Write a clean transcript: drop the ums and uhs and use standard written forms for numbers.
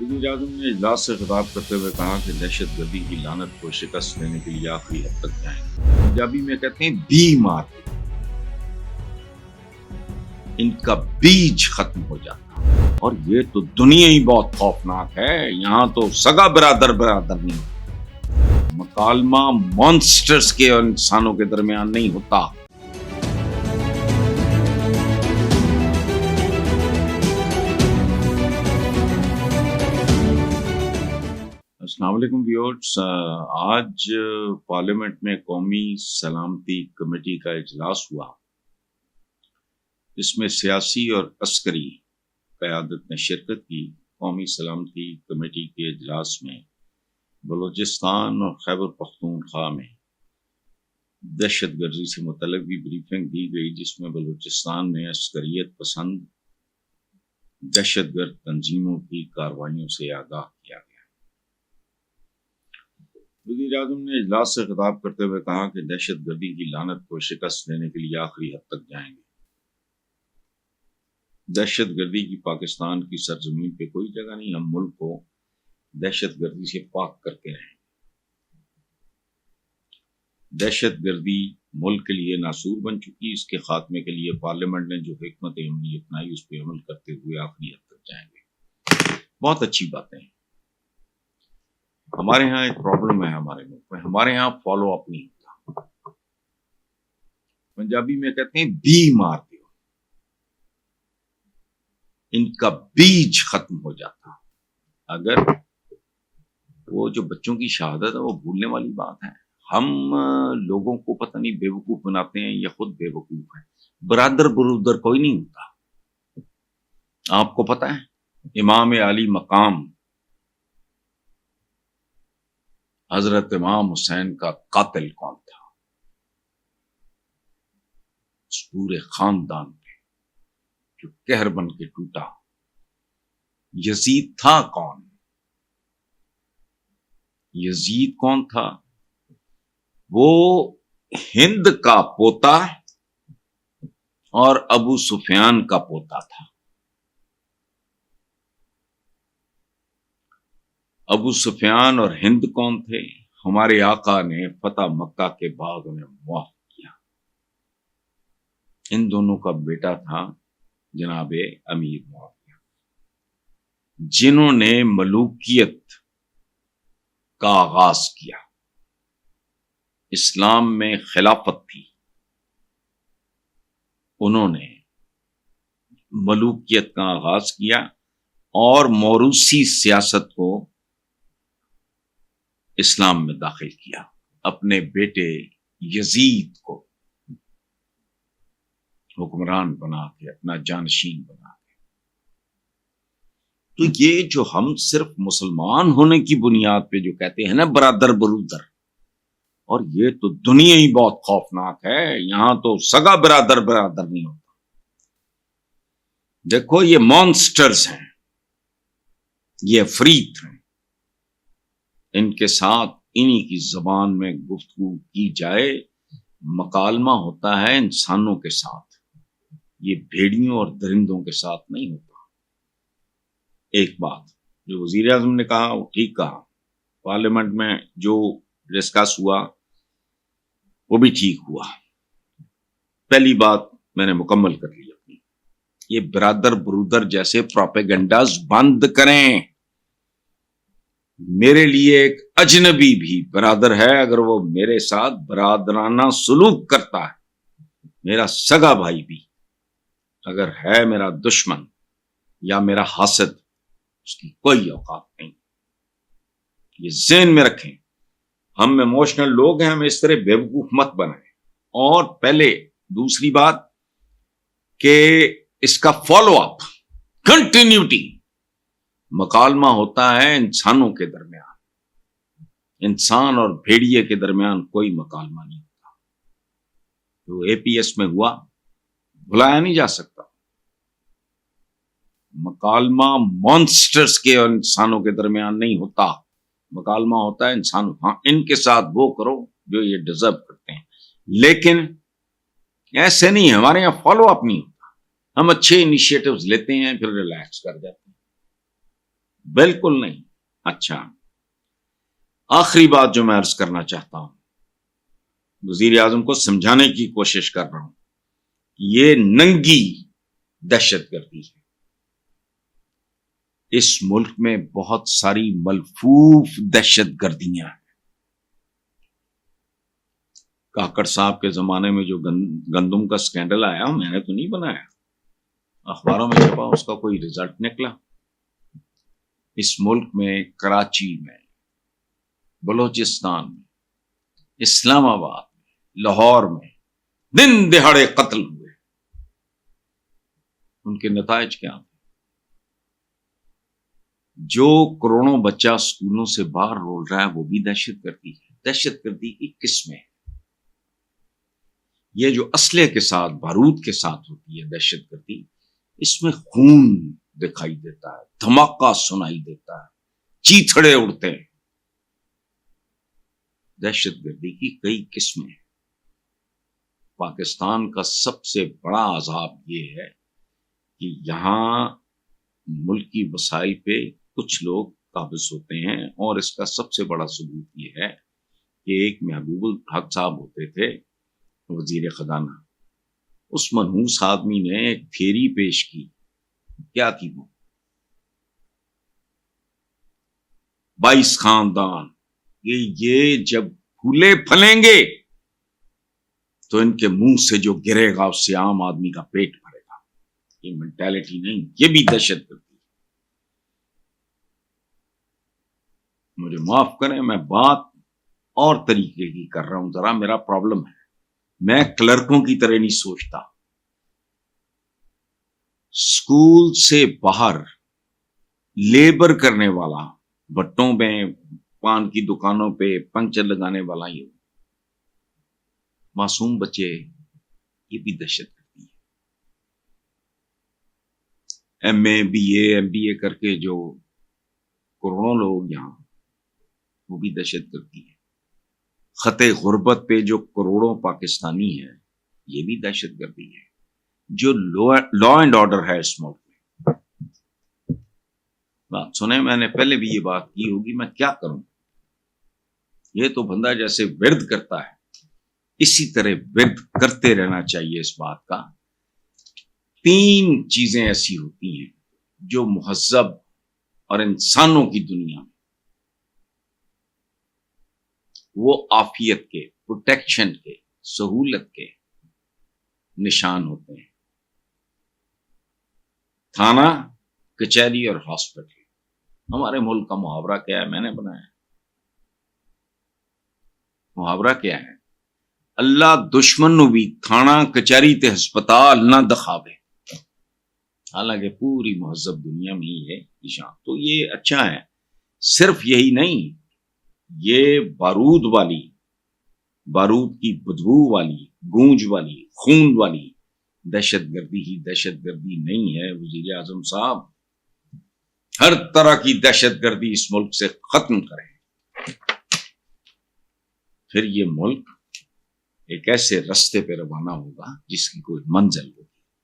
वज़ीर आज़म ने इजलास से खिताब करते हुए कहा कि दहशत गर्दी की लानत को शिकस्त देने के लिए आखिरी हद तक जाएंगे। पंजाबी में कहते हैं बी मार दो, इनका बीज खत्म हो जाता। और ये तो दुनिया ही बहुत खौफनाक है, यहाँ तो सगा बरादर नहीं होता, मकालमा मॉन्स्टर्स के और इंसानों के दरमियान नहीं होता। अस्सलाम वालेकुम व्यूअर्स, आज पार्लियामेंट में कौमी सलामती कमेटी का इजलास हुआ। इसमें सियासी और अस्करी क़यादत ने शिरकत की। कौमी सलामती कमेटी के इजलास में बलूचिस्तान और खैबर पख्तूनख्वा में दहशत गर्दी से मुतल्लिक़ भी ब्रीफिंग दी गई, जिसमें बलूचिस्तान में अस्करियत पसंद दहशतगर्द तंजीमों की कार्रवाइयों से आगाह किया गया। वज़ीर आज़म ने इजलास से खिताब करते हुए कहा कि दहशत गर्दी की लानत को शिकस्त देने के लिए आखिरी हद तक जाएंगे। दहशत गर्दी की पाकिस्तान की सरजमीन पे कोई जगह नहीं। हम मुल्क को दहशत गर्दी से पाक करके रहेंगे। दहशत गर्दी मुल्क के लिए नासूर बन चुकी। इसके खात्मे के लिए पार्लियामेंट ने जो हिकमत अमली अपनाई, उस पर अमल करते हुए आखिरी हद तक जाएंगे। बहुत अच्छी बातें हैं। हमारे यहाँ एक प्रॉब्लम है हमारे मुल्क में, हमारे यहाँ फॉलो अप नहीं होता। पंजाबी में कहते हैं बी मार दो, इनका बीज खत्म हो जाता। अगर वो जो बच्चों की शहादत है वो भूलने वाली बात है। हम लोगों को पता नहीं बेवकूफ बनाते हैं या खुद बेवकूफ है। बरादर बरूदर कोई नहीं होता। आपको पता है इमाम आली मकाम हजरत इमाम हुसैन का कातिल कौन था? उस पूरे खानदान पे जो कहर बन के टूटा, यजीद था कौन? यजीद कौन था? वो हिंद का पोता और अबू सुफियान का पोता था। अबू सुफियान और हिंद कौन थे? हमारे आका ने फतह मक्का के बाद उन्हें मुआफ किया। इन दोनों का बेटा था जनाबे अमीर मुआविया, जिन्होंने मलूकियत का आगाज किया। इस्लाम में खिलाफत थी, उन्होंने मलूकियत का आगाज किया और मौरूसी सियासत को इस्लाम में दाखिल किया। अपने बेटे यजीद को हुक्मरान बना के, अपना जानशीन बना के। तो ये जो हम सिर्फ मुसलमान होने की बुनियाद पे जो कहते हैं ना बरादर बरूदर, और ये तो दुनिया ही बहुत खौफनाक है, यहां तो सगा बरादर नहीं होता। देखो ये मॉन्स्टर्स हैं, ये अफरीत हैं। इनके साथ इन्हीं की जबान में गुफ्तगू की जाए। मकालमा होता है इंसानों के साथ, ये भेड़ियों और दरिंदों के साथ नहीं होता। एक बात जो वजीर आज़म ने कहा वो ठीक कहा। पार्लियामेंट में जो डिस्कस हुआ वो भी ठीक हुआ। पहली बात मैंने मुकम्मल कर ली अपनी। ये बरादर बरूदर जैसे प्रोपेगेंडास बंद करें। मेरे लिए एक अजनबी भी बरादर है, अगर वो मेरे साथ बरादराना सुलूक करता है, मेरा सगा भाई भी अगर है मेरा दुश्मन या मेरा हासिद, उसकी कोई औकात नहीं। ये ज़हन में रखें। हम इमोशनल लोग हैं, हम इस तरह बेवकूफ मत बनाएं। और पहले दूसरी बात कि इसका फॉलो अप, कंटिन्यूटी। मकालमा होता है इंसानों के दरमियान, इंसान और भेड़िए के दरमियान कोई मकालमा नहीं होता। जो एपीएस में हुआ भुलाया नहीं जा सकता। मकालमा मॉन्स्टर्स के और इंसानों के दरमियान नहीं होता। मकालमा होता है इंसानों। हाँ, इनके साथ वो करो जो ये डिजर्व करते हैं, लेकिन ऐसे नहीं है। हमारे यहाँ फॉलो अप नहीं होता। हम अच्छे इनिशिएटिव्स लेते हैं, फिर रिलैक्स कर जाते हैं। بالکل نہیں. اچھا, آخری بات جو میں عرض کرنا چاہتا ہوں, وزیر اعظم کو سمجھانے کی کوشش کر رہا ہوں, یہ ننگی دہشت گردی ہے. اس ملک میں بہت ساری ملفوف دہشت گردیاں ہیں. کاکڑ صاحب کے زمانے میں جو گندم کا سکینڈل آیا, میں نے تو نہیں بنایا, اخباروں میں چھپا, اس کا کوئی رزلٹ نکلا. اس ملک میں کراچی میں, بلوچستان میں, اسلام آباد میں, لاہور میں دن دہاڑے قتل ہوئے. ان کے نتائج کیا تھے؟ جو کروڑوں بچہ اسکولوں سے باہر رول رہا ہے وہ بھی دہشت گردی ہے. دہشت گردی کی قسمیں, یہ جو اسلحے کے ساتھ, بارود کے ساتھ ہوتی ہے دہشت گردی, اس میں خون دکھائی دیتا ہے, دھماکہ سنائی دیتا ہے, چیتھڑے اڑتے ہیں. دہشت گردی کی کئی قسمیں ہیں. پاکستان کا سب سے بڑا عذاب یہ ہے کہ یہاں ملکی وسائل پہ کچھ لوگ قابض ہوتے ہیں, اور اس کا سب سے بڑا ثبوت یہ ہے کہ ایک محبوب الحق صاحب ہوتے تھے وزیر خزانہ, اس منحوس آدمی نے ایک تھیری پیش کی. کیا تھی وہ؟ 22 خاندان, یہ جب پھولے پھلیں گے تو ان کے منہ سے جو گرے گا اس سے عام آدمی کا پیٹ بھرے گا. یہ مینٹالٹی نہیں, یہ بھی دہشت گردی. مجھے معاف کریں, میں بات اور طریقے کی کر رہا ہوں, ذرا میرا پرابلم ہے. میں کلرکوں کی طرح نہیں سوچتا. اسکول سے باہر لیبر کرنے والا, بٹوں پہ, پان کی دکانوں پہ پنکچر لگانے والا, یہ معصوم بچے, یہ بھی دہشت گردی ہے. M A, B A, M B A کر کے جو کروڑوں لوگ یہاں, وہ بھی دہشت گردی ہے. خط غربت پہ جو کروڑوں پاکستانی ہیں, یہ بھی دہشت گردی ہے. جو لا اینڈ آرڈر ہے اس ملک میں, بات سنیں, میں نے پہلے بھی یہ بات کی ہوگی, میں کیا کروں. یہ تو بندہ جیسے ورد کرتا ہے اسی طرح ورد کرتے رہنا چاہیے. اس بات کا 3 چیزیں ایسی ہوتی ہیں جو مہذب اور انسانوں کی دنیا میں وہ عافیت کے, پروٹیکشن کے, سہولت کے نشان ہوتے ہیں. تھانہ, کچہری اور ہاسپٹل. ہمارے ملک کا محاورہ کیا ہے, میں نے بنایا. محاورہ کیا ہے؟ اللہ دشمن نو بھی تھانہ کچہری تے ہسپتال نہ دکھاوے. حالانکہ پوری مہذب دنیا میں ہی ہے نشان. تو یہ اچھا ہے. صرف یہی نہیں, یہ بارود والی, بارود کی بدبو والی, گونج والی, خون والی دہشت گردی ہی دہشت گردی نہیں ہے. وزیر اعظم صاحب, ہر طرح کی دہشت گردی اس ملک سے ختم کریں, پھر یہ ملک ایک ایسے رستے پہ روانہ ہوگا جس کی کوئی منزل ہو.